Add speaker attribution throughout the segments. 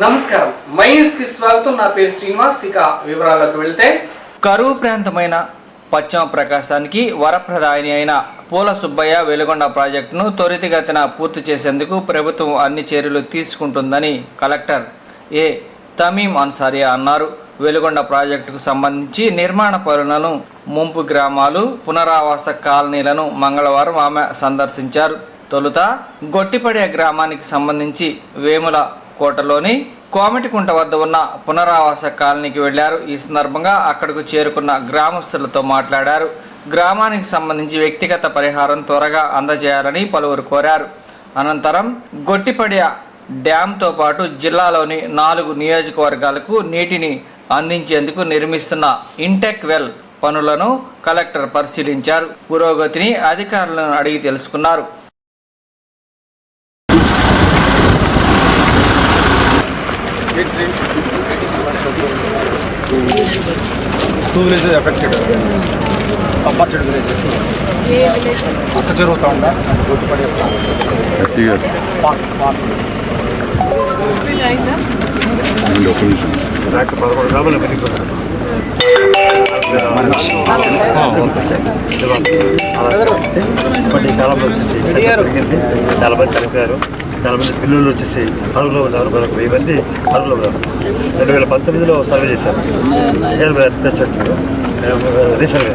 Speaker 1: నమస్కారం, my news కి స్వాగతం. నా పేరు శ్రీనివాస్. ఇక వివరాలకు వెళ్తే, కరువు ప్రాంతమైన పశ్చిమ ప్రకాశానికి వరప్రదాయిని అయిన పూల సుబ్బయ్య వెలుగొండ ప్రాజెక్టును త్వరితగతిన పూర్తి చేసేందుకు ప్రభుత్వం అన్ని చర్యలు తీసుకుంటుందని కలెక్టర్ ఏ తమీం అన్సారియా అన్నారు. వెలుగొండ ప్రాజెక్టుకు సంబంధించి నిర్మాణ పనులను, ముంపు గ్రామాలు, పునరావాస కాలనీలను మంగళవారం ఆమె సందర్శించారు. తొలుత గొట్టిపడే గ్రామానికి సంబంధించి వేముల కోటలోని కోమటికుంట వద్ద ఉన్న పునరావాస కాలనీకి వెళ్లారు. ఈ సందర్భంగా అక్కడకు చేరుకున్న గ్రామస్తులతో మాట్లాడారు. గ్రామానికి సంబంధించి వ్యక్తిగత పరిహారం త్వరగా అందజేయాలని పలువురు కోరారు. అనంతరం గొట్టిపడియ డ్యాంతో పాటు జిల్లాలోని 4 నియోజకవర్గాలకు నీటిని అందించేందుకు నిర్మిస్తున్న ఇంటెక్ వెల్ పనులను కలెక్టర్ పరిశీలించారు. పురోగతిని అధికారులను అడిగి తెలుసుకున్నారు.
Speaker 2: Two villages affected. Submerged villages. Akka చెరువు తాండ గొట్టిపడే పార్క్ రైట్ 11 గ్రామాల పెరిగిపోతారు. చాలా మంది చనిపోయారు. చాలా మంది పిల్లలు వచ్చేసి అరుగులో ఉన్నారు. మనకు 1000 మంది అరుగులో ఉన్నారు. 2019లో సర్వే చేశారు రీసెంట్గా.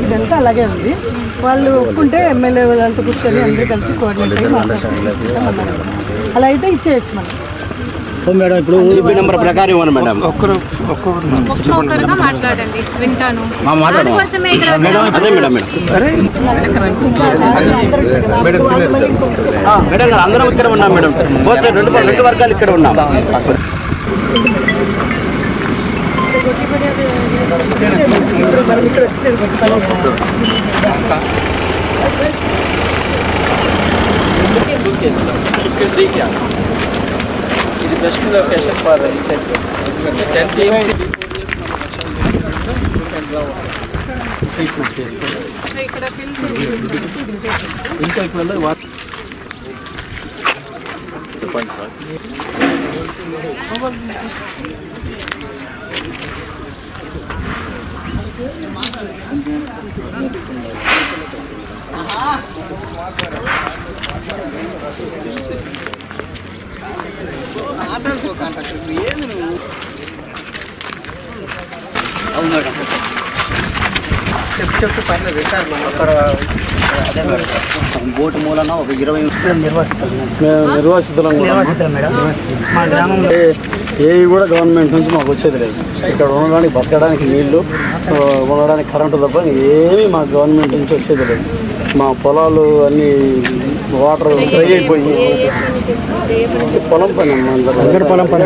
Speaker 3: ఇదంతా అలాగే ఉంది. వాళ్ళు ఒప్పుకుంటే ఎమ్మెల్యే వాళ్ళంతా కూర్చొని అందరూ కలిసి కోఆర్డినేట్ అయ్యి మాట్లాడుకుంటామన్నారు. అలా అయితే ఇచ్చేయచ్చు మనం.
Speaker 4: మేడం ఇప్పుడు జీపీ నెంబర్ ప్రకారం ఇవ్వండి మేడం.
Speaker 5: ఒక్కొక్కరుగా మాట్లాడండి, వింటాను.
Speaker 4: మేడం అందరం ఇక్కడ ఉన్నాం మేడం. రెండు వర్గాలు ఇక్కడ ఉన్నాం.
Speaker 1: ఇది బెస్ట్ లొకేషన్ ఫర్ ఇంటెక్. చెప్పు పైన పెట్టారు అక్కడ.
Speaker 4: బోటు మూలన ఒక 20
Speaker 3: నిర్వాసితులు మేడం. మా గ్రామంలో
Speaker 6: ఏవి కూడా గవర్నమెంట్ నుంచి మాకు వచ్చేది లేదు. ఇక్కడ ఉండడానికి, బతకడానికి నీళ్లు, ఉండడానికి కరెంటు తప్ప ఏమీ మాకు గవర్నమెంట్ నుంచి వచ్చేది లేదు. మా పొలాలు అన్నీ వాటర్ డ్రై అయిపోయి పొలం పని అందరూ పొలం పని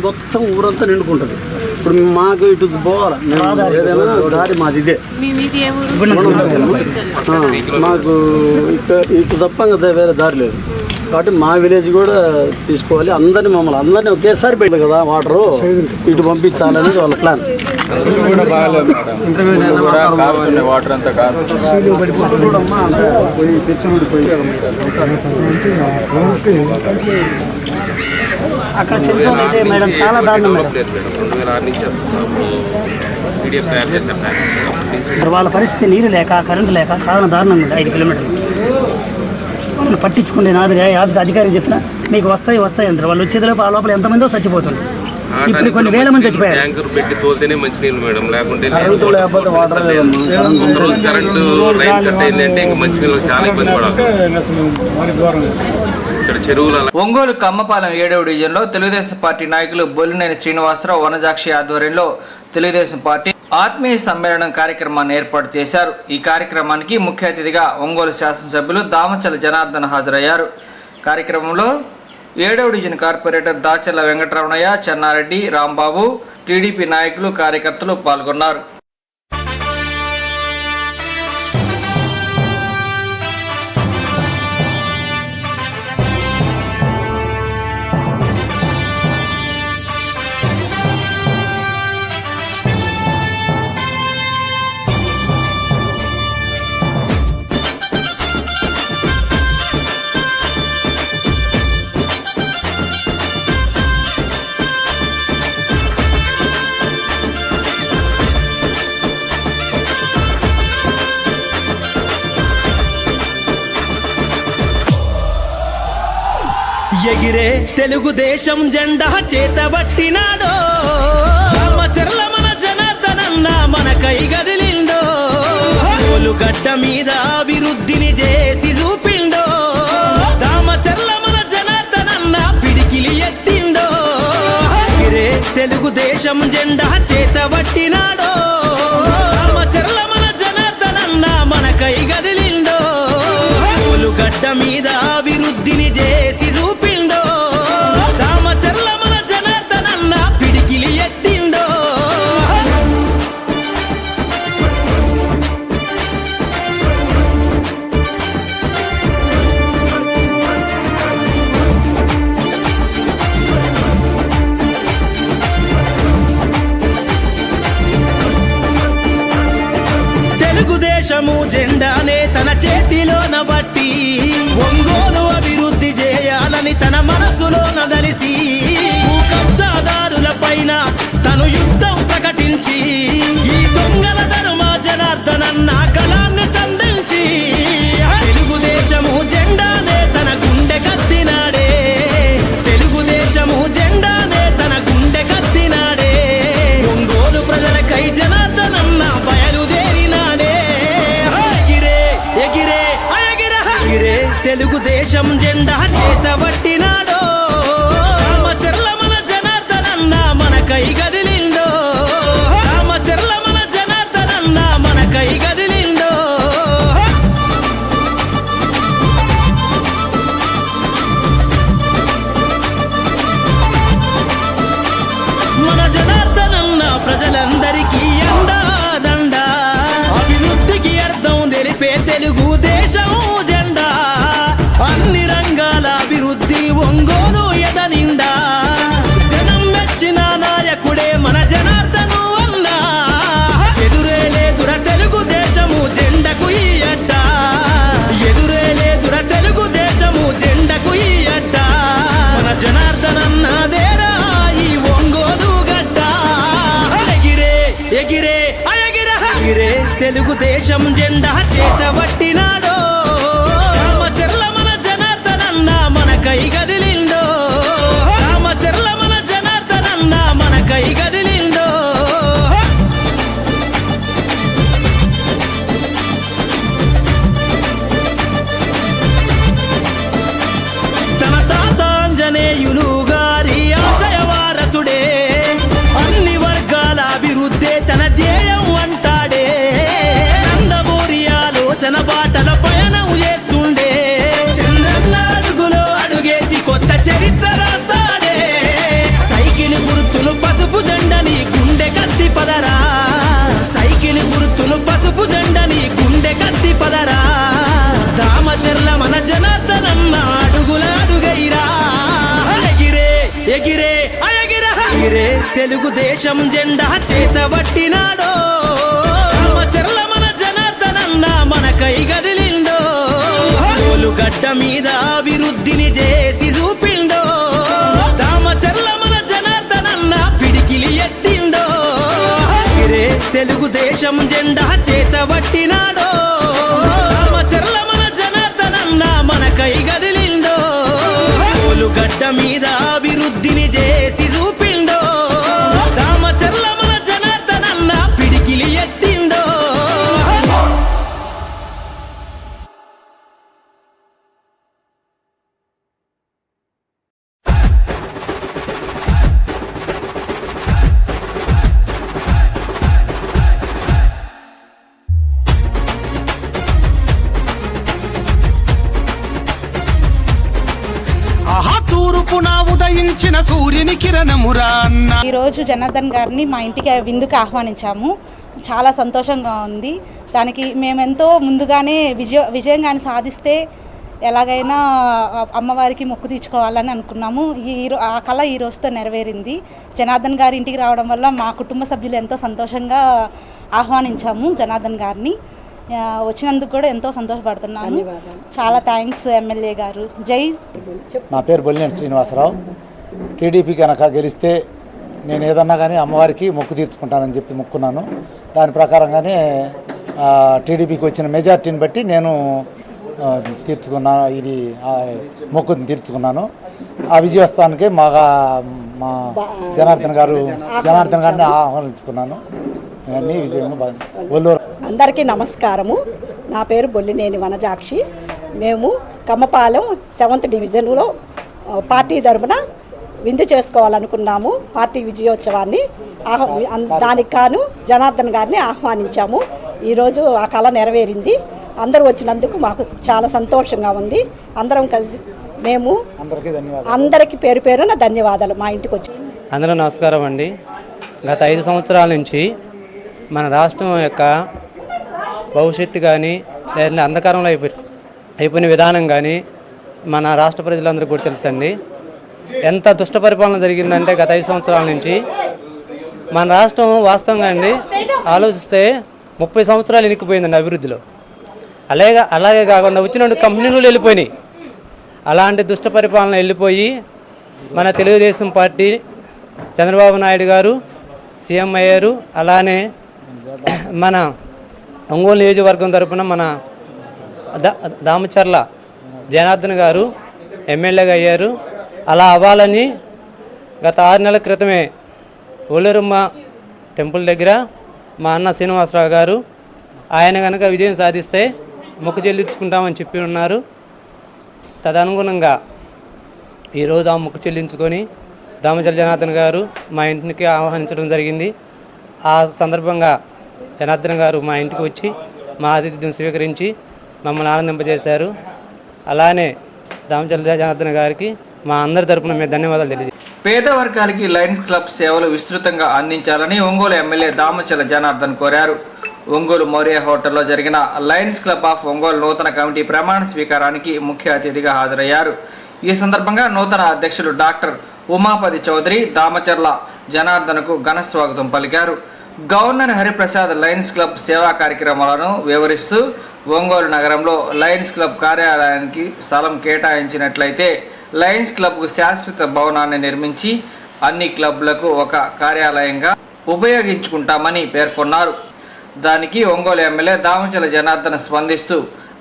Speaker 6: మొత్తం ఊరంతా నిండుకుంటుంది. ఇప్పుడు మాకు ఇటు పోవాలి, ఏదైనా దారి మాది ఇదే. మాకు ఇటు తప్ప వేరే దారి లేదు. కాబట్టి మా విలేజ్ కూడా తీసుకోవాలి. మమ్మల్ని ఒకేసారి పెట్టదు కదా వాటరు, ఇటు పంపించాలనేది వాళ్ళ ప్లాన్.
Speaker 2: వాటర్ అంతా
Speaker 3: అక్కడ చెరువులు అయితే మేడం చాలా దారుణం. వాళ్ళ పరిస్థితి నీరు లేక, కరెంటు లేక చాలా దారుణంగా ఉంది. 5 కిలోమీటర్లు పట్టించుకుంటే నాదిగా ఆఫీస్ అధికారి చెప్పినా మీకు వస్తాయి అంటారు. వాళ్ళు వచ్చేదిలోపు ఆ లోపల ఎంతమందో చచ్చిపోతుంది. ఇప్పుడు కొన్ని వేల మంది చచ్చిపోయారు.
Speaker 7: ట్యాంకర్ పెట్టి తోస్తేనే మంచినీళ్ళు మేడం, లేకుంటే రోజు కరెంటు లైన్ కట్ అయిందంటే ఇంకా మంచినీళ్ళు చాలా ఇబ్బంది పడాలి.
Speaker 1: ఒంగోలు కమ్మపాలెం 7వ డివిజన్లో తెలుగుదేశం పార్టీ నాయకులు బొల్లినేని శ్రీనివాసరావు, వనజాక్షి ఆధ్వర్యంలో తెలుగుదేశం పార్టీ ఆత్మీయ సమ్మేళనం కార్యక్రమాన్ని ఏర్పాటు చేశారు. ఈ కార్యక్రమానికి ముఖ్య అతిథిగా ఒంగోలు శాసనసభ్యులు దామచల జనార్దన్ హాజరయ్యారు. కార్యక్రమంలో 7వ డివిజన్ కార్పొరేటర్ దాచర్ల వెంకటరమణయ్య, చెన్నారెడ్డి, రాంబాబు, టీడీపీ నాయకులు, కార్యకర్తలు పాల్గొన్నారు.
Speaker 8: ఎగిరే తెలుగుదేశం జెండా చేతబట్టినాడో, రామచర్ల మన జనార్దనన్న మనకై గదిలిండో, గడ్డ మీద అభివృద్ధిని చేసి చూపిండో, రామచర్ల మన జనార్దనన్న పిడికిలి ఎత్తిండో. ఎగిరే తెలుగుదేశం జెండా చేతబట్టినాడో, రామచర్ల మన జనార్దనన్న మనకై గదిలిండో, గడ్డ మీద అభివృద్ధిని చేసి చూపిండో, రామచర్ల మన జనార్దనన్న పిడికిలి ఎత్తిండో. తెలుగుదేశము జెండానే తన చేతిలోన బట్టి ఒంగోలు అభివృద్ధి చేయాలని తన మనసులో నదలిసి, కబ్జాదారుల పైన తను యుద్ధం ప్రకటించి, ఈ దొంగల ధర్మ జనార్దనన్న కళాన్ని సంధించి, తెలుగుదేశము జెండానే తన గుండె కత్తినాడే, తెలుగుదేశము జెండానే తన గుండె కత్తినాడే, ఒంగోలు ప్రజలకై జనార్దనన్న బయలుదేరినాడే. ఎగిరే ఎగిరే తెలుగుదేశం జెండా చేతబట్టినాడో, రామచర్ల మన జనార్దనన్న మనకై గదిలిండో, రామచర్ల మన జనార్దనన్న మనకై గదిలిండో. మన జనార్దనన్న ప్రజలందరికీ అండాదండ, అభివృద్ధికి అర్థం తెలిపే తెలుగుదేశం జెండా, అన్ని రంగాల అభివృద్ధి ఒంగోలు ఎదనిండా, జనం మెచ్చిన నాయకుడే మన జనార్దను అన్నా, ఎదురే లేదుర తెలుగుదేశము జెండకు ఈ అడ్డ, ఎదురే లేదుర తెలుగుదేశము జెండకు ఈ అడ్డ, మన జనార్దనన్నదేరా ఈ ఒంగోలు గడ్డ. ఎగిరే ఎగిరే ఎగిరే తెలుగుదేశం జెండా చేతబట్టినాడో, రామచర్ల మన జనార్దనన్న మనకై గదిలిండో, రామచర్ల మన జనార్దనన్న మనకై గదిలిండో. తన తాత ఆంజనేయులు గారి ఆశయ వారసుడే, అన్ని వర్గాల అభివృద్ధే తన ధ్యేయం అంటాడే, నందమూరి ఆలోచన బాటల పయనం చేస్తుండే, చంద్రన్న అడుగులో అడుగేసి కొత్త చరిత్ర రాస్తాడే, సైకిల్ గుర్తును పసుపు జెండని గుండె కత్తి పదరా, సైకిల్ గుర్తును పసుపు జెండని గుండె కత్తి పదరా, రామచర్ల మన జనార్దనన్న అడుగుల అడుగైరా. ఎగిరే ఎగిరే ఎగిరే తెలుగుదేశం జెండా చేతబట్టినాడో, రామచర్ల మన జనార్దనన్న మనకై గదిలిండో, గడ్డ మీద అభివృద్ధిని చేసి చూపిండో, రామచర్ల మన జనార్దనన్న పిడికిలి ఎత్తిండో. ఎగిరే తెలుగుదేశం జెండా చేతబట్టినాడో, రామచర్ల మన జనార్దనన్న మనకై గదిలిండో, గడ్డ మీద అభివృద్ధిని చేసి చూపిండో, రామచర్ల మన జనార్దనన్న పిడికిలి ఎత్తిండో. తూర్పున ఉదయించిన సూర్యుని కిరణమురా అన్న.
Speaker 5: ఈరోజు జనార్దన్ గారిని మా ఇంటికి విందుకు ఆహ్వానించాము. చాలా సంతోషంగా ఉంది. దానికి మేమెంతో ముందుగానే విజయంగానే సాధిస్తే ఎలాగైనా అమ్మవారికి మొక్కు తీర్చుకోవాలని అనుకున్నాము. ఆ కళ ఈ రోజుతో నెరవేరింది. జనార్దన్ గారి ఇంటికి రావడం వల్ల మా కుటుంబ సభ్యులు ఎంతో సంతోషంగా ఆహ్వానించాము జనార్దన్ గారిని. వచ్చినందుకు కూడా ఎంతో సంతోషపడుతున్నాను. చాలా థ్యాంక్స్ ఎమ్మెల్యే గారు. జై.
Speaker 6: నా పేరు బొల్లినేని శ్రీనివాసరావు. టీడీపీ కనుక గెలిస్తే నేను ఏదన్నా కానీ అమ్మవారికి మొక్కు తీర్చుకుంటానని చెప్పి మొక్కున్నాను. దాని ప్రకారంగానే టీడీపీకి వచ్చిన మెజార్టీని బట్టి నేను తీర్చుకున్నాను. ఇది మొక్కుని తీర్చుకున్నాను. ఆ విజయోత్సవానికి మా జనార్దన్ గారిని ఆహ్వానించుకున్నాను. అన్నీ విజయంగా ఒల్లూరు.
Speaker 3: అందరికీ నమస్కారము. నా పేరు బొల్లినేని వనజాక్షి. మేము కమ్మపాలెం 7th డివిజన్లో పార్టీ తరపున విందు చేసుకోవాలనుకున్నాము. పార్టీ విజయోత్సవాన్ని దానికి కాను జనార్దన్ గారిని ఆహ్వానించాము. ఈరోజు ఆ కళ నెరవేరింది. అందరూ వచ్చినందుకు మాకు చాలా సంతోషంగా ఉంది. అందరం కలిసి మేము అందరికీ పేరు పేరున ధన్యవాదాలు. మా ఇంటికి వచ్చి
Speaker 9: అందరూ నమస్కారం అండి. గత 5 సంవత్సరాల నుంచి మన రాష్ట్రం యొక్క భవిష్యత్తు కానీ లేదా అంధకారంలో అయిపోయిన విధానం కానీ మన రాష్ట్ర ప్రజలందరికీ కూడా తెలుసండి. ఎంత దుష్ట పరిపాలన జరిగిందంటే గత 5 సంవత్సరాల నుంచి మన రాష్ట్రం వాస్తవంగా అండి ఆలోచిస్తే 30 సంవత్సరాలు ఇనికిపోయిందండి అభివృద్ధిలో. అలాగే కాకుండా వచ్చిన కంపెనీలు వెళ్ళిపోయినాయి. అలాంటి దుష్ట పరిపాలన వెళ్ళిపోయి మన తెలుగుదేశం పార్టీ చంద్రబాబు నాయుడు గారు సీఎం అయ్యారు. అలానే మన ఒంగోలు నియోజకవర్గం తరపున మన దామచర్ల జనార్దన్ గారు ఎమ్మెల్యేగా అయ్యారు. అలా అవ్వాలని గత 6 నెలల క్రితమే ఓలేరమ్మ టెంపుల్ దగ్గర మా అన్న శ్రీనివాసరావు గారు ఆయన కనుక విజయం సాధిస్తే మొక్కు చెల్లించుకుంటామని చెప్పి ఉన్నారు. తదనుగుణంగా ఈరోజు ఆ మొక్కు చెల్లించుకొని దామచర్ల జనార్దన్ గారు మా ఇంటికి ఆహ్వానించడం జరిగింది. ఆ సందర్భంగా జనార్దన్ గారు మా ఇంటికి వచ్చి మా ఆతిథ్యం స్వీకరించి మమ్మల్ని ఆనందింపజేశారు. అలానే దామచర్ల జనార్దన్ గారికి మా అందరి తరపున మేము ధన్యవాదాలు తెలియజేస్తాం.
Speaker 1: పేద వర్గాలకి లయన్స్ క్లబ్ సేవలు విస్తృతంగా అందించాలని ఒంగోలు ఎమ్మెల్యే దామచర్ల జనార్దన్ కోరారు. ఒంగోలు మౌర్య హోటల్లో జరిగిన లయన్స్ క్లబ్ ఆఫ్ ఒంగోలు నూతన కమిటీ ప్రమాణ స్వీకారానికి ముఖ్య అతిథిగా హాజరయ్యారు. ఈ సందర్భంగా నూతన అధ్యక్షులు డాక్టర్ ఉమాపతి చౌదరి దామచర్ల జనార్దన్కు ఘన స్వాగతం పలికారు. గవర్నర్ హరిప్రసాద్ లయన్స్ క్లబ్ సేవా కార్యక్రమాలను వివరిస్తూ ఒంగోలు నగరంలో లయన్స్ క్లబ్ కార్యాలయానికి స్థలం కేటాయించినట్లయితే లయన్స్ క్లబ్కు శాశ్వత భవనాన్ని నిర్మించి అన్ని క్లబ్లకు ఒక కార్యాలయంగా ఉపయోగించుకుంటామని పేర్కొన్నారు. దానికి ఒంగోలు ఎమ్మెల్యే దామచర్ల జనార్దన్ స్పందిస్తూ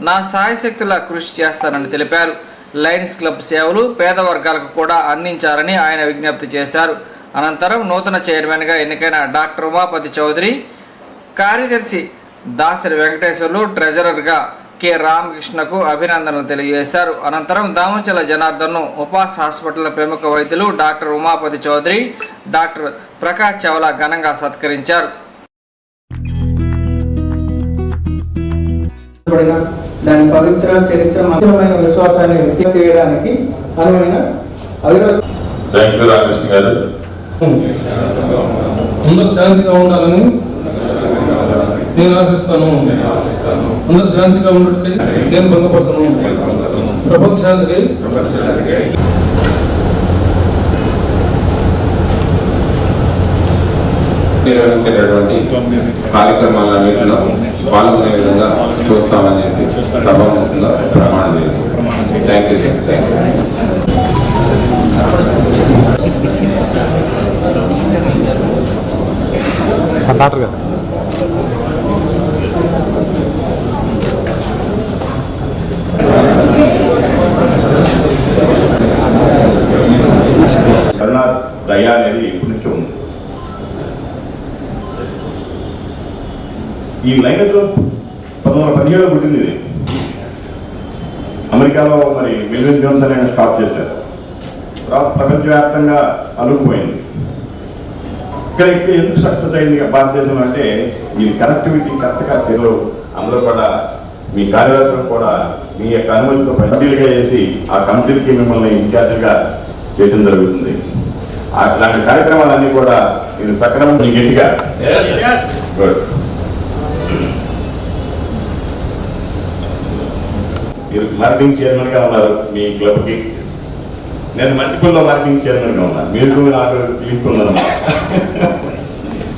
Speaker 1: నా సాయశక్తులా కృషి చేస్తానని తెలిపారు. లయన్స్ క్లబ్ సేవలు పేద వర్గాలకు కూడా అందించాలని ఆయన విజ్ఞప్తి చేశారు. అనంతరం నూతన చైర్మన్గా ఎన్నికైన డాక్టర్ ఉమాపతి చౌదరి, కార్యదర్శి దాసరి వెంకటేశ్వర్లు, ట్రెజరర్గా కె రామకృష్ణకు అభినందనలు తెలియజేశారు. అనంతరం దామచర్ల జనార్దన్ను ఉపాస్ హాస్పిటల్ ప్రముఖ వైద్యులు డాక్టర్ ఉమాపతి చౌదరి, డాక్టర్ ప్రకాష్ చౌలా ఘనంగా సత్కరించారు.
Speaker 10: దాని పవిత్ర చరిత్ర మంత్రమైన విశ్వాసాన్ని వ్యక్తి చేయడానికి అనువైన
Speaker 11: అందరూ శాంతిగా ఉండాలని నేను ఆశిస్తాను. అందరూ శాంతిగా ఉండటకై నేను భంగపడుతున్నాను. ప్రపంచ శాంతికై
Speaker 7: నిర్వహించేటటువంటి కార్యక్రమాలన్నింటిలో పాల్గొనే విధంగా చూస్తామని చెప్పి సభాముఖంగా ప్రమాణం చేస్తాం. Thank you sir. Thank you.
Speaker 12: కరుణ దయ అనేది ఎప్పటి నుంచో ఉంది. ఈ లైన్లో 1917లో పుట్టింది ఇది. అమెరికాలో మరి మెల్విన్ జోన్స్ అని స్టార్ట్ చేశారు. తర్వాత ప్రపంచవ్యాప్తంగా అలుగుపోయింది. ఇక్కడ ఎందుకు సక్సెస్ అయింది భారతదేశంలో అంటే ఈ కనెక్టివిటీ కరెక్ట్గా సేవలు అందరూ కూడా మీ కార్యవర్గం కూడా మీ యొక్క అనుమతితో కమిటీలుగా చేసి ఆ కమిటీలకి మిమ్మల్ని ఇన్ఛార్జిగా చేయడం జరుగుతుంది. అలాంటి కార్యక్రమాలన్నీ కూడా మీరు సక్రమం గట్టిగా గుడ్. మీరు మార్కెటింగ్ చైర్మన్గా ఉన్నారు మీ క్లబ్కి. నేను మల్టిపుల్లో మార్కెటింగ్ చైర్మన్గా ఉన్నాను. మీరు నాకు లింక్ ఉందన్నమాట.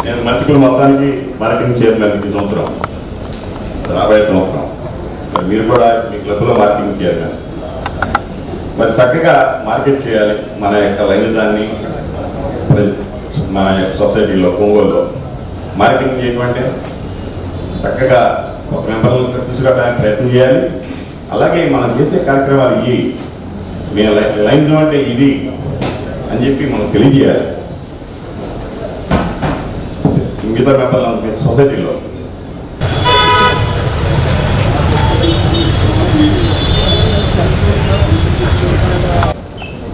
Speaker 12: నేను మల్టిపుల్ మొత్తానికి మార్కెటింగ్ చైర్మన్ ఈ సంవత్సరం, రాబోయే సంవత్సరం. మీరు కూడా మీ క్లబ్లో మార్కెటింగ్ చైర్మన్. మరి చక్కగా మార్కెట్ చేయాలి మన యొక్క లైంగికాన్ని మన సొసైటీలో ఒంగోలులో మార్కెటింగ్ చేయడం అంటే చక్కగా ఒక మెంబర్లను తీసుకోవడానికి ప్రయత్నం చేయాలి. అలాగే మనం చేసే కార్యక్రమాలు ఇవి, మేము లైంగికం అంటే ఇది అని చెప్పి మనం తెలియజేయాలి మిగతా మెంబర్లు సొసైటీలో.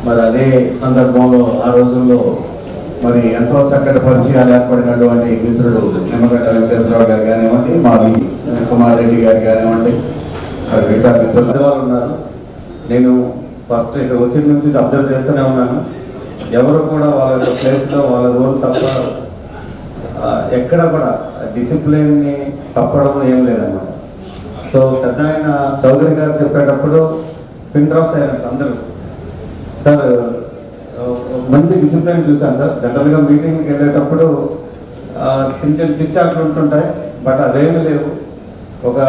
Speaker 10: మరి అదే సందర్భంలో ఆ రోజుల్లో మరి ఎంతో చక్కటి పరిచయాలు ఏర్పడినటువంటి మిత్రుడు నిమ్మగడ్డ వెంకటేశ్వరరావు గారు కానివ్వండి, మా కుమార్ రెడ్డి గారు కానివ్వండి, మరి మిగతా మిత్రులు ఉన్నారు. నేను ఫస్ట్ ఇక్కడ వచ్చిన నుంచి అబ్జర్వ్ చేస్తూనే ఉన్నాను. ఎవరు కూడా వాళ్ళ ప్లేస్లో వాళ్ళ రోల్ తప్ప ఎక్కడ కూడా డిసిప్లిన్ని తప్పడం ఏం లేదన్నమాట. సో పెద్ద ఆయన చౌదరి గారు చెప్పేటప్పుడు పిన్ డ్రాప్ సైలెన్స్ అందరూ. సార్ మంచి డిసిప్లిన్ చూశాను సార్. జనరల్గా మీటింగ్కి వెళ్ళేటప్పుడు చిన్న చిన్న చిట్చాట్లు ఉంటుంటాయి, బట్ అవేమీ లేవు. ఒక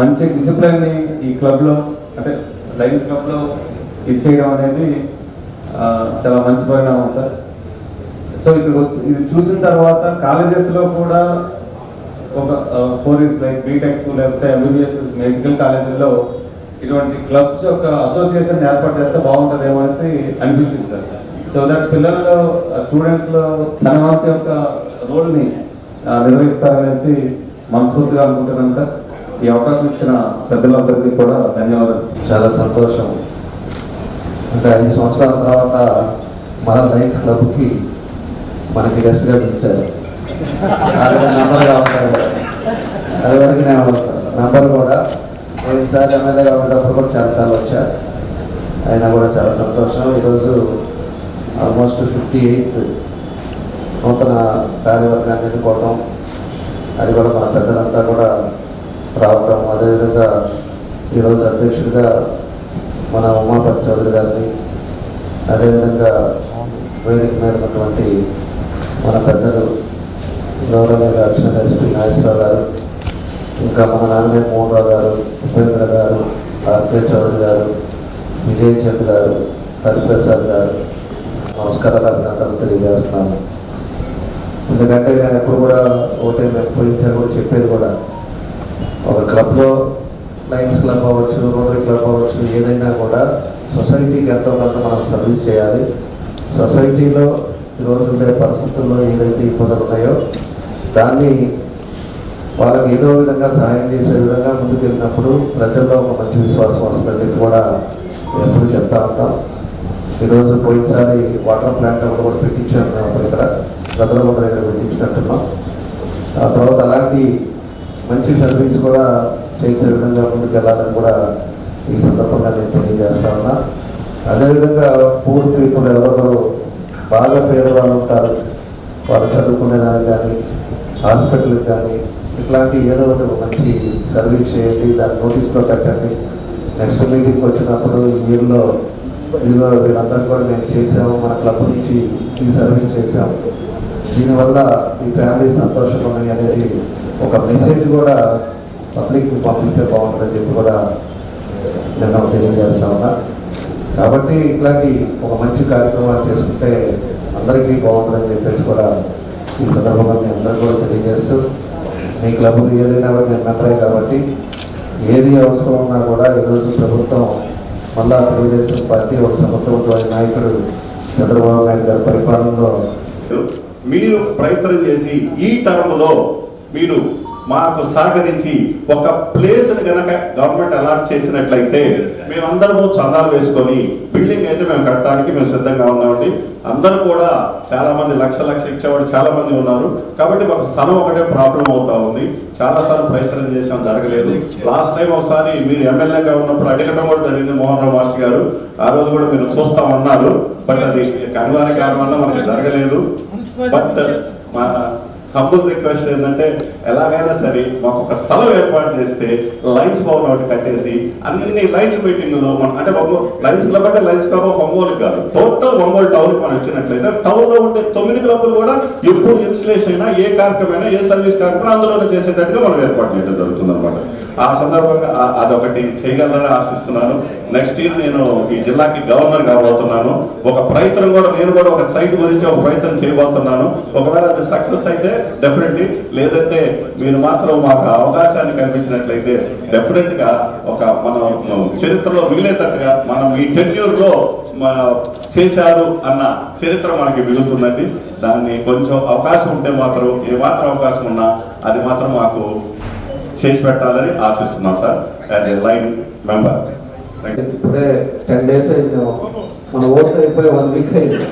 Speaker 10: మంచి డిసిప్లిన్ని ఈ క్లబ్లో అంటే లయన్స్ క్లబ్లో ఇచ్చేయడం అనేది చాలా మంచి పరిణామం సార్. సో ఇక్కడ ఇది చూసిన తర్వాత కాలేజెస్లో కూడా ఒక 4 years లైక్ బీటెక్ లేకపోతే ఎంబీబీఎస్ మెడికల్ కాలేజీల్లో ఇటువంటి క్లబ్స్ యొక్క అసోసియేషన్ ఏర్పాటు చేస్తే బాగుంటుందేమో అని అనిపించింది సార్. సో దట్ పిల్లల్లో స్టూడెంట్స్లో తన వంతు యొక్క రోల్ని నిర్వహిస్తారనేసి మనస్ఫూర్తిగా అనుకుంటున్నాను సార్. ఈ అవకాశం ఇచ్చిన పెద్దలందరికీ కూడా ధన్యవాదాలు.
Speaker 6: చాలా సంతోషం. అంటే 5 సంవత్సరాల తర్వాత మన లయన్స్ క్లబ్కి మనకి గెస్ట్గా పిలిచారు. నంబర్గా ఉంటారు, అది వరకు నేను నంబర్ కూడా ఈసారి ఎమ్మెల్యేగా ఉన్నప్పుడు కూడా చాలాసార్లు వచ్చారు. అయినా కూడా చాలా సంతోషం. ఈరోజు ఆల్మోస్ట్ 58th నూతన కార్యవర్గాన్ని ఎన్నుకోవటం, అది కూడా మన పెద్దలంతా కూడా రావటం, అదేవిధంగా ఈరోజు అధ్యక్షుడిగా మన ఉమాపతి చౌదరి గారిని, అదేవిధంగా వేదిక మీద ఉన్నటువంటి మన పెద్దలు గౌరవనీయ అడిషనల్ ఎస్పీ నాగేశ్వరరావు గారు, ఇంకా మన నాన్నమే మోహన్ రావు గారు, ఉపేంద్ర గారు, ఆర్కే చౌదరి గారు, విజయ్ చంద్ గారు, హరిప్రసాద్ గారు, నమస్కారాలు అభినందనలు తెలియజేస్తున్నాను. ఎందుకంటే నేను ఎప్పుడు కూడా ఒకటే పోయించారు కూడా చెప్పేది కూడా, ఒక క్లబ్లో లయన్స్ క్లబ్ అవ్వచ్చు, రోటరీ క్లబ్ అవ్వచ్చు, ఏదైనా కూడా సొసైటీకి ఎంతో కొంత మనం సర్వీస్ చేయాలి. సొసైటీలో ఈరోజు ఉండే పరిస్థితుల్లో ఏదైతే ఇబ్బందులు ఉన్నాయో దాన్ని వాళ్ళకి ఏదో విధంగా సహాయం చేసే విధంగా ముందుకు వెళ్ళినప్పుడు ప్రజల్లో ఒక మంచి విశ్వాసం వస్తుంది కూడా ఎప్పుడు చెప్తా ఉంటాం. ఈరోజు పోయినసారి వాటర్ ప్లాంట్ కూడా పెట్టించాము అప్పుడు ఇక్కడ గదలగొండ దగ్గర పెట్టించినట్టున్నాం. ఆ తర్వాత అలాంటి మంచి సర్వీస్ కూడా చేసే విధంగా ముందుకు వెళ్ళాలని కూడా ఈ సందర్భంగా నేను తెలియజేస్తా ఉన్నా. అదేవిధంగా పూర్ పీపుల్ ఎవరెవరు బాగా పేదవాళ్ళు ఉంటారు, వాళ్ళు చదువుకునేదానికి కానీ హాస్పిటల్కి కానీ ఇట్లాంటి ఏదో ఒకటి మంచి సర్వీస్ చేయండి, దాన్ని నోటీస్లో పెట్టండి. నెక్స్ట్ మీటింగ్కి వచ్చినప్పుడు ఈ ఇయర్లో ఇదిగో వీళ్ళందరూ కూడా మేము చేసాము, మన క్లబ్ నుంచి ఈ సర్వీస్ చేసాము, దీనివల్ల ఈ ఫ్యామిలీ సంతోషంగా ఉన్నాయి అనేది ఒక మెసేజ్ కూడా పబ్లిక్కి పంపిస్తే బాగుంటుందని చెప్పి కూడా నేను తెలియజేస్తా ఉన్నా. కాబట్టి ఇట్లాంటి ఒక మంచి కార్యక్రమాలు చేసుకుంటే అందరికీ బాగుంటుందని చెప్పేసి కూడా ఈ సందర్భంగా మీ అందరూ కూడా తెలియజేస్తూ, మీ క్లబ్లు ఏదైనా నేను మెంబరే కాబట్టి ఏది అవసరం ఉన్నా కూడా ఈరోజు ప్రభుత్వం మళ్ళా తెలుగుదేశం పార్టీ ఒక సమర్థవంతమైన నాయకుడు చంద్రబాబు నాయుడు గారి పరిపాలనలో
Speaker 12: మీరు ప్రయత్నం చేసి ఈ టర్మ్లో మీరు మాకు సహకరించి ఒక ప్లేస్ కనుక గవర్నమెంట్ అలాట్ చేసినట్లయితే మేమందరము చందాలు వేసుకొని బిల్డింగ్ అయితే మేము కట్టడానికి మేము సిద్ధంగా ఉన్నామండి. అందరూ కూడా చాలా మంది లక్ష ఇచ్చేవాడు చాలా మంది ఉన్నారు. కాబట్టి మాకు స్థలం ఒకటే ప్రాబ్లం అవుతా ఉంది. చాలాసార్లు ప్రయత్నం చేసాం, జరగలేదు. లాస్ట్ టైం ఒకసారి మీరు ఎమ్మెల్యేగా ఉన్నప్పుడు అడగడం కూడా జరిగింది మోహన్ రావు మాస్టర్ గారు. ఆ రోజు కూడా మీరు చూస్తామన్నారు. బట్ అది అనివార్య కారణం వల్ల మనకి జరగలేదు. బట్ మా హంబుల్ రిక్వెస్ట్ ఏంటంటే ఎలాగైనా సరే మాకు ఒక స్థలం ఏర్పాటు చేస్తే లైన్స్ భవన్ ఒకటి కట్టేసి అన్ని లైన్స్ మీటింగ్లో మనం అంటే లైన్స్ క్లబ్ అంటే లైన్స్ క్లబ్ ఆఫ్ ఒంగోలు కాదు, టోటల్ ఒంగోలు టౌన్కి మనం ఇచ్చినట్లయితే టౌన్లో ఉండే 9 క్లబ్లు కూడా ఎప్పుడు ఇన్స్టలేషన్ అయినా ఏ కార్యక్రమం ఏ సర్వీస్ కార్యక్రమం అందులోనే చేసేటట్టుగా మనం ఏర్పాటు చేయడం జరుగుతుంది అనమాట. ఆ సందర్భంగా అదొకటి చేయగలరని ఆశిస్తున్నాను. నెక్స్ట్ ఇయర్ నేను ఈ జిల్లాకి గవర్నర్ కాబోతున్నాను. ఒక ప్రయత్నం కూడా నేను కూడా ఒక సైట్ గురించి ఒక ప్రయత్నం చేయబోతున్నాను. ఒకవేళ అది సక్సెస్ అయితే డెఫినెట్లీ, లేదంటే మీరు మాత్రం మాకు అవకాశాన్ని కల్పించినట్లయితే డెఫినెట్ గా ఒక మన చరిత్రలో మిగిలేటట్టుగా మనం ఈ టెన్యూర్లో చేశారు అన్న చరిత్ర మనకి మిగులుతుందండి. దాన్ని కొంచెం అవకాశం ఉంటే మాత్రం ఏమాత్రం అవకాశం ఉన్నా అది మాత్రం మాకు చేసి పెట్టాలని ఆశిస్తున్నాం sir as a line member.
Speaker 10: ఇప్పుడే 10 days అయింది, మన ఓట్ అయిపోయి 1 week అయింది.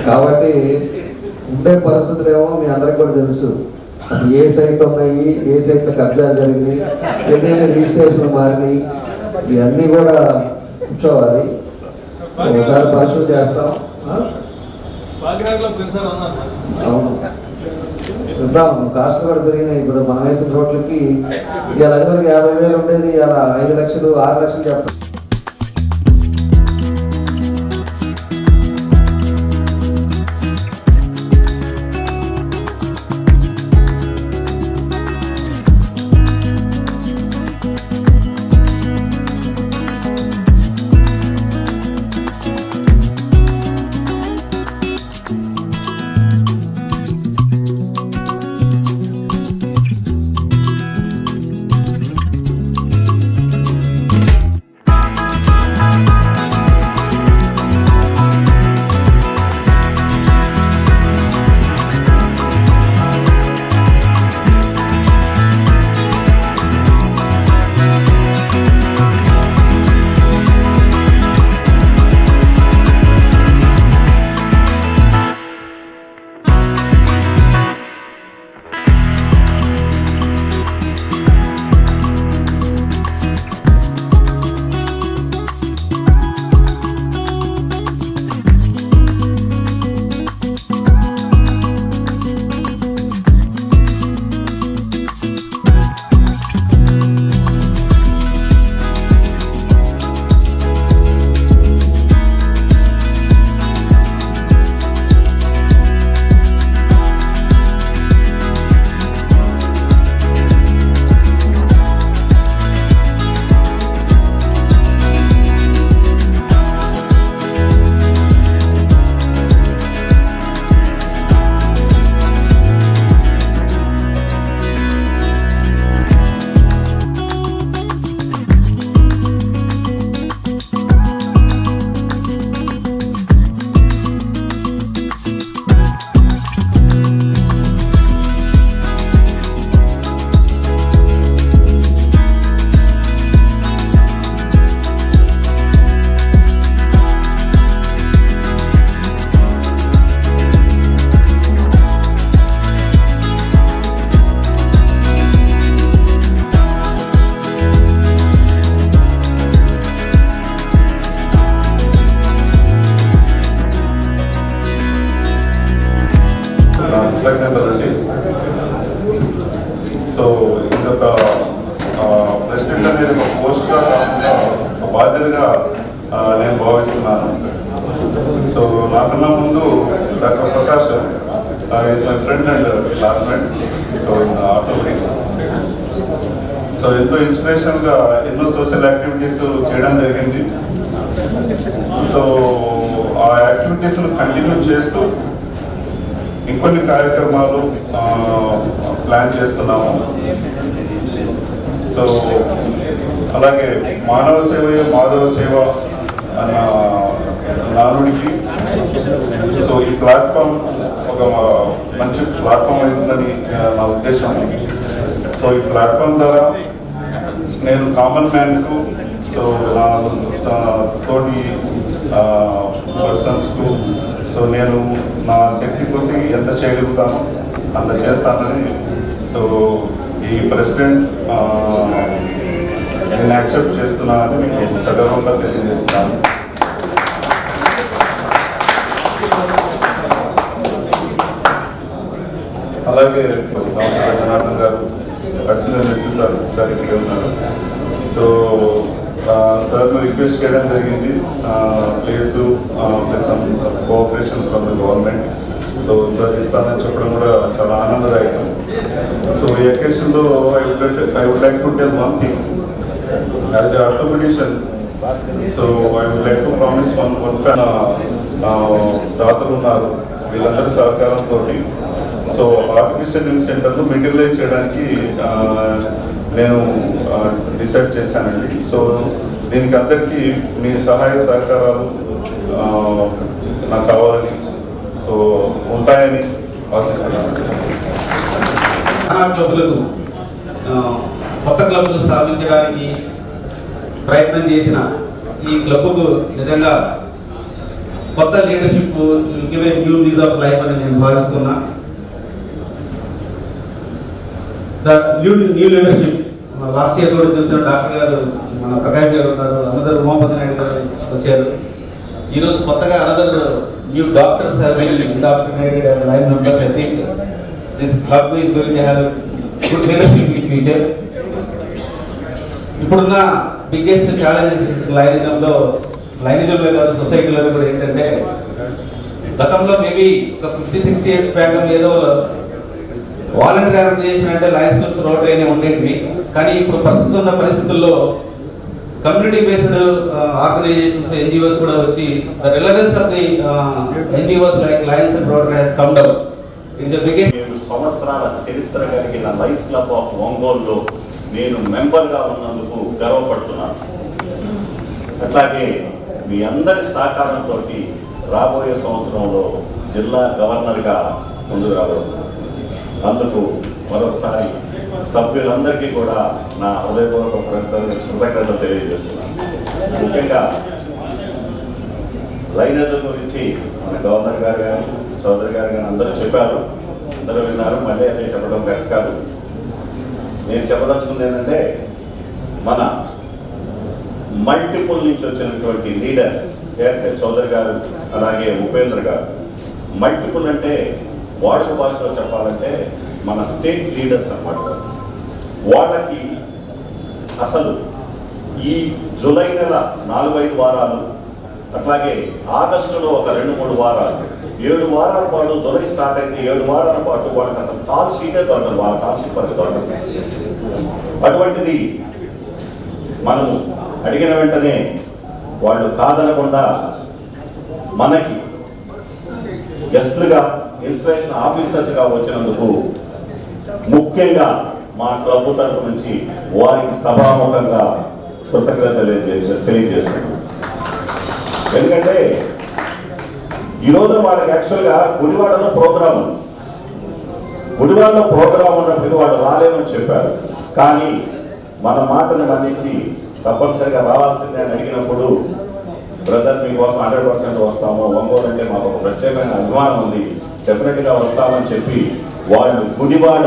Speaker 10: కాబట్టి ఉండే పరిస్థితులు ఏమో మీ అందరికి కూడా తెలుసు. అసలు ఏ సైట్ ఉన్నాయి, ఏ సైట్లో కబ్జాలు జరిగినాయి, ఏదైనా రిజిస్ట్రేషన్ మారినాయి, ఇవన్నీ కూడా కూర్చోవాలి. ఒకసారి పరిశుభ్రం చేస్తాం. అవును, చూద్దాం. కాస్ట్ కూడా పెరిగినాయి. ఇప్పుడు మన వేసిన రోడ్లకి ఇవాళ 50,000 ఉండేది, ఇవాళ 5 లక్షలు 6 లక్షలు చెప్తాం.
Speaker 11: కృతజ్ఞతలండి. సో ఇంకొక ప్రెసిడెంట్ అనేది ఒక పోస్ట్గా కాకుండా ఒక బాధ్యతగా నేను భావిస్తున్నాను. సో నాకన్నా ముందు doctor Prakash is my friend and classmate. So in orthopaedics. So ఎంతో ఇన్స్పిరేషన్గా ఎన్నో సోషల్ యాక్టివిటీస్ చేయడం జరిగింది. సో ఆ యాక్టివిటీస్ను కంటిన్యూ చేస్తూ ఇంకొన్ని కార్యక్రమాలు ప్లాన్ చేస్తున్నాము. సో అలాగే మానవ సేవయే మాధవ సేవ అన్న నానుడికి సో ఈ ప్లాట్ఫామ్ ఒక ఒక మంచి ప్లాట్ఫామ్ అవుతుందని నా ఉద్దేశం. సో ఈ ప్లాట్ఫామ్ ద్వారా నేను కామన్ మ్యాన్కు, సో నా తోటి పర్సన్స్కు, సో నేను నా శక్తి కొద్ది ఎంత చేయగలుగుతానో అంత చేస్తానని, సో ఈ ప్రెసిడెంట్ నేను యాక్సెప్ట్ చేస్తున్నానని మీకు సగర్వంగా తెలియజేస్తున్నాను. అలాగే జనార్దన్ గారు, అడిషనల్ ఎస్పీ సార్ ఇక్కడ ఉన్నారు. సో సార్ను రిక్వెస్ట్ చేయడం జరిగింది place plus cooperation from the government. So sir ఇస్తానని చెప్పడం కూడా చాలా ఆనందదాయకం. సో ఈ అకేషన్లో I would like to tell one thing as a orthopaedician. So I would like to promise one దాతలు ఉన్నారు, వీళ్ళందరి సహకారంతో సో ఆర్టిఫిషియల్ లింబ్ సెంటర్ను మెటీరియలైజ్ చేయడానికి నేను డిసైడ్ చేశానండి. సో దీనికి అందరికీ మీ సహాయ సహకారాలు నాకు కావాలని, సో ఉంటాయని ఆశిస్తున్నాను.
Speaker 13: క్లబ్లకు కొత్త క్లబ్లు స్థాపించడానికి ప్రయత్నం చేసిన ఈ క్లబ్కు నిజంగా కొత్త leadership give a new lease of life అని నేను భావిస్తున్నా. The new leadership last year కూడా చూసిన డాక్టర్ గారు, మన ప్రకాష్ గారు ఉన్నారు, అందరూ ఉమాపతి నాయుడు గారు వచ్చారు. ఈరోజు కొత్తగా another new doctors indoctrinated line members. I think this club is going to have good leadership in future. ఇప్పుడున్న బిగ్గెస్ట్ ఛాలెంజెస్ లైనిజంలో కాదు, సొసైటీలో కూడా ఏంటంటే, గతంలో మేబీ ఒక 50-60 years బ్యాక్ ఏదో వాలంటీర్ ఆర్గనైజేషన్ అంటే లయన్స్ క్లబ్స్ రోటరీ అనే ఉండేవి. కానీ ఇప్పుడు ప్రస్తుతం పరిస్థితుల్లో కమ్యూనిటీ బేస్డ్ ఆర్గనైజేషన్స్, NGOs కూడా వచ్చి the relevance of the NGOs like Lions and rotary has come down. It's the biggest.
Speaker 14: 7 సంవత్సరాల చరిత్ర కలిగిన లయన్స్ క్లబ్ ఆఫ్ ఒంగోలులో నేను మెంబర్గా ఉన్నందుకు గర్వపడుతున్నాను. అట్లాగే మీ అందరి సహకారంతో రాబోయే సంవత్సరంలో జిల్లా గవర్నర్గా ముందుకు రాబోతున్నాను. అందుకు మరొకసారి సభ్యులందరికీ కూడా నా హృదయపూర్వక కృతజ్ఞతలు తెలియజేస్తున్నాను. ముఖ్యంగా లైనజం గురించి మన గవర్నర్ గారు కానీ చౌదరి గారు కానీ అందరూ చెప్పారు, అందరూ విన్నారు. మళ్ళీ అదే చెప్పడం కరెక్ట్ కాదు. నేను చెప్పదలుచుకుంది ఏంటంటే, మన మల్టిపుల్ నుంచి వచ్చినటువంటి లీడర్స్ కేఆర్కే చౌదరి గారు, అలాగే ఉపేంద్ర గారు. మల్టిపుల్ అంటే వాడుక భాషలో చెప్పాలంటే మన స్టేట్ లీడర్స్ అన్నమాట. వాళ్ళకి అసలు ఈ జూలై నెల 4-5 వారాలు, అట్లాగే ఆగస్టులో ఒక 2-3 వారాలు, 7 వారాల పాటు, జూలై స్టార్ట్ అయితే 7 వారాల పాటు వాళ్ళకి అసలు కాల్ షీటే దొరకదు, వాళ్ళ కాల్ షీట్ వరకు దొరకదు. అటువంటిది మనము అడిగిన వెంటనే వాళ్ళు కాదనకుండా మనకి గెస్ట్లుగా, ఇన్స్పిరేషన్ ఆఫీసర్స్గా వచ్చినందుకు ముఖ్యంగా మా క్లబ్ తరఫు నుంచి వారికి సభాముఖంగా కృతజ్ఞతలు తెలియజేస్తున్నాం. ఎందుకంటే ఈరోజు వాళ్ళకి యాక్చువల్గా గుడివాడలో ప్రోగ్రామ్ ఉన్నప్పుడు వాళ్ళు రాలేమని చెప్పారు. కానీ మన మాటను మన్నించి తప్పనిసరిగా రావాల్సిందే అని అడిగినప్పుడు, బ్రదర్ మీకోసం 100% వస్తాము, ఒంగోలు అంటే మాకు ఒక ప్రత్యేకమైన అభిమానం ఉంది, డెఫినెట్గా వస్తామని చెప్పి వాళ్ళు గుడివాడ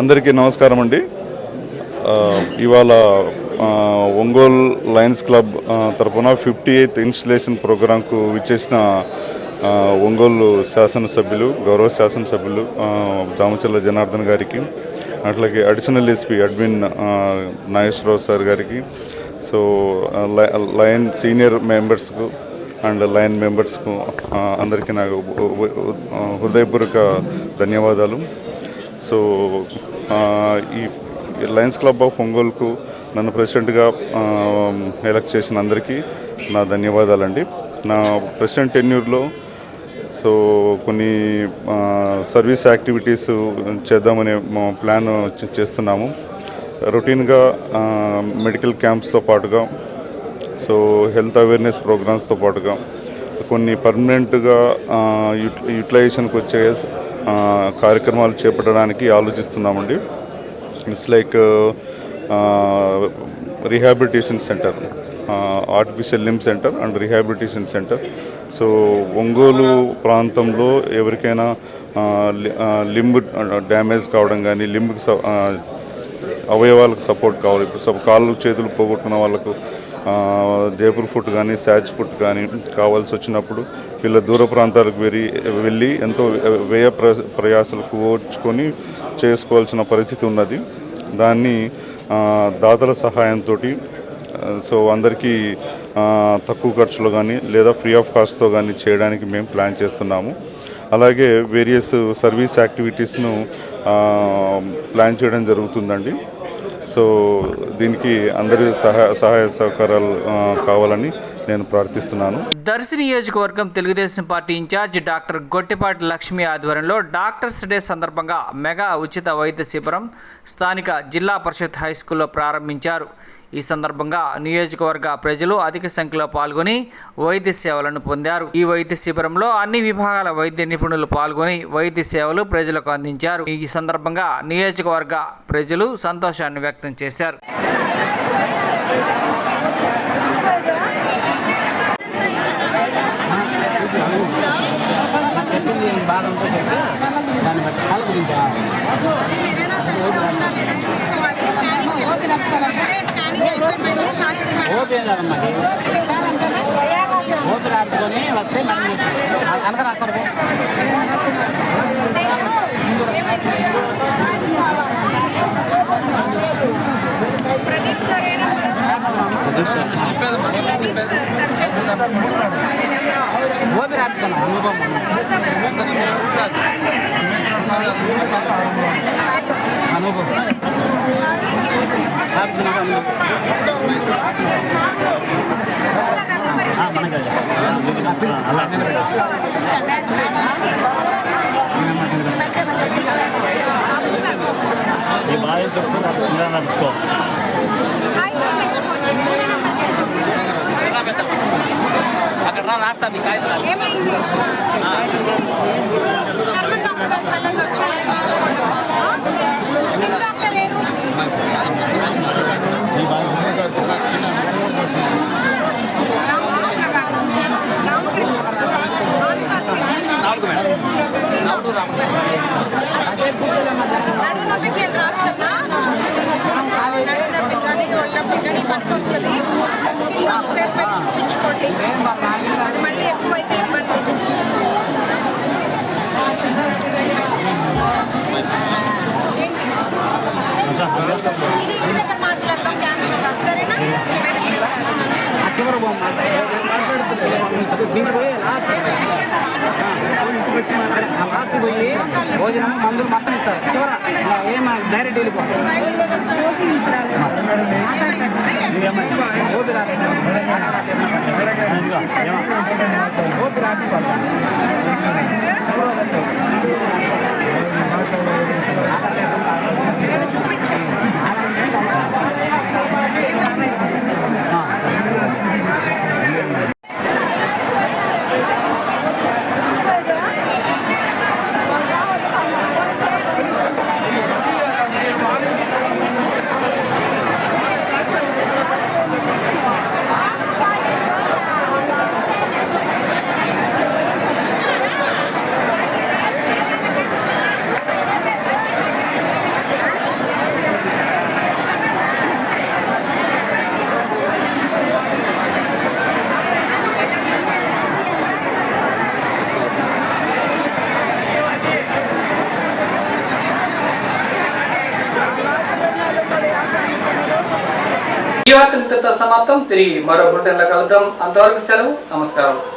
Speaker 11: అందరికీ నమస్కారం అండి. ఇవాళ ఒంగోలు లయన్స్ క్లబ్ తరఫున 58th ఇన్స్టలేషన్ ప్రోగ్రాంకు విచ్చేసిన ఒంగోలు శాసనసభ్యులు, గౌరవ శాసనసభ్యులు దామచర్ల జనార్దన్ గారికి, అట్లాగే additional SP admin Nageswararao sir గారికి, సో లయన్ సీనియర్ మెంబర్స్కు అండ్ లయన్ మెంబర్స్కు అందరికీ నాకు హృదయపూర్వక ధన్యవాదాలు. సో ఈ లయన్స్ క్లబ్ ఆఫ్ ఒంగోలుకు నన్ను ప్రెసిడెంట్గా ఎలక్ట్ చేసిన అందరికీ నా ధన్యవాదాలండి. నా ప్రెసిడెంట్ టెన్యూర్లో సో కొన్ని సర్వీస్ యాక్టివిటీస్ చేద్దామనే ప్లాన్ చేస్తున్నాము. రొటీన్గా మెడికల్ క్యాంప్స్తో పాటుగా, సో హెల్త్ అవేర్నెస్ ప్రోగ్రామ్స్తో పాటుగా కొన్ని పర్మనెంట్గా యూటిలైజేషన్కి వచ్చే కార్యక్రమాలు చేపట్టడానికి ఆలోచిస్తున్నామండి. It's like rehabilitation centre, artificial limb centre and rehabilitation centre. So Ongole ప్రాంతంలో ఎవరికైనా లింబ్ డ్యామేజ్ కావడం కానీ, లింబ్కి అవయవాలకు సపోర్ట్ కావాలి. ఇప్పుడు కాళ్ళు చేతులు పోగొట్టుకున్న వాళ్ళకు జైపూర్ ఫుట్ కానీ, శాజ్ ఫుట్ కానీ కావాల్సి వచ్చినప్పుడు వీళ్ళ దూర ప్రాంతాలకు వెళ్ళి ఎంతో వ్యయ ప్రయాసాలు కూర్చుకొని చేసుకోవాల్సిన పరిస్థితి ఉన్నది. దాన్ని దాతల సహాయంతో సో అందరికీ తక్కువ ఖర్చులో కానీ లేదా ఫ్రీ ఆఫ్ కాస్ట్తో కానీ చేయడానికి మేము ప్లాన్ చేస్తున్నాము. అలాగే వేరియస్ సర్వీస్ యాక్టివిటీస్ను ప్లాన్ చేయడం జరుగుతుందండి. సో దీనికి అందరి సహాయ సహకారాలు కావాలని నేను ప్రార్థిస్తున్నాను.
Speaker 1: దర్శి నియోజకవర్గం Telugu Desam party incharge doctor Gottipati Lakshmi ఆధ్వర్యంలో డాక్టర్స్ డే సందర్భంగా మెగా ఉచిత వైద్య శిబిరం స్థానిక జిల్లా పరిషత్ హై స్కూల్లో ప్రారంభించారు. ఈ సందర్భంగా నియోజకవర్గ ప్రజలు అధిక సంఖ్యలో పాల్గొని వైద్య సేవలను పొందారు. ఈ వైద్య శిబిరంలో అన్ని విభాగాల వైద్య నిపుణులు పాల్గొని వైద్య సేవలు ప్రజలకు అందించారు. ఈ సందర్భంగా నియోజకవర్గ ప్రజలు సంతోషాన్ని వ్యక్తం చేశారు.
Speaker 15: అది మెరైనా సరిగ్గా ఉందా లేదా చూసుకోవాలి. స్కానింగ్ స్కానింగ్ అయిపోయి మళ్ళీ సాయంత్రం ప్రదీప్ సార్ ఏమైంది? శర్మన్ డాక్టర్ పల్లెల్లో వచ్చాయి చూపించుకోండి. స్కిన్ డాక్టర్ ఏరు రామకృష్ణ గారు, రామకృష్ణ స్కిన్ నడు నొప్పికి ఏం రాస్తున్నా, నడు నొప్పి కానీ ఒళ్ళొప్పి కానీ పనికి వస్తుంది. స్కిన్ డాక్టర్ వెళ్ళి చూపించుకోండి. అది మళ్ళీ ఎక్కువైతే ఇబ్బంది. ఏంటి ఇది ఇంటి దగ్గర మాట్లాడతాం క్యాంప్లో కాదు, సరేనా?
Speaker 4: భోజనం మందులు మొత్తం ఇస్తారు. చివర ఏం డైరెక్ట్ వెళ్ళిపోతాం.
Speaker 1: సమాప్తం. తిరిగి మరో బులెటిన్లో కలుద్దాం. అంతవరకు సెలవు. నమస్కారం.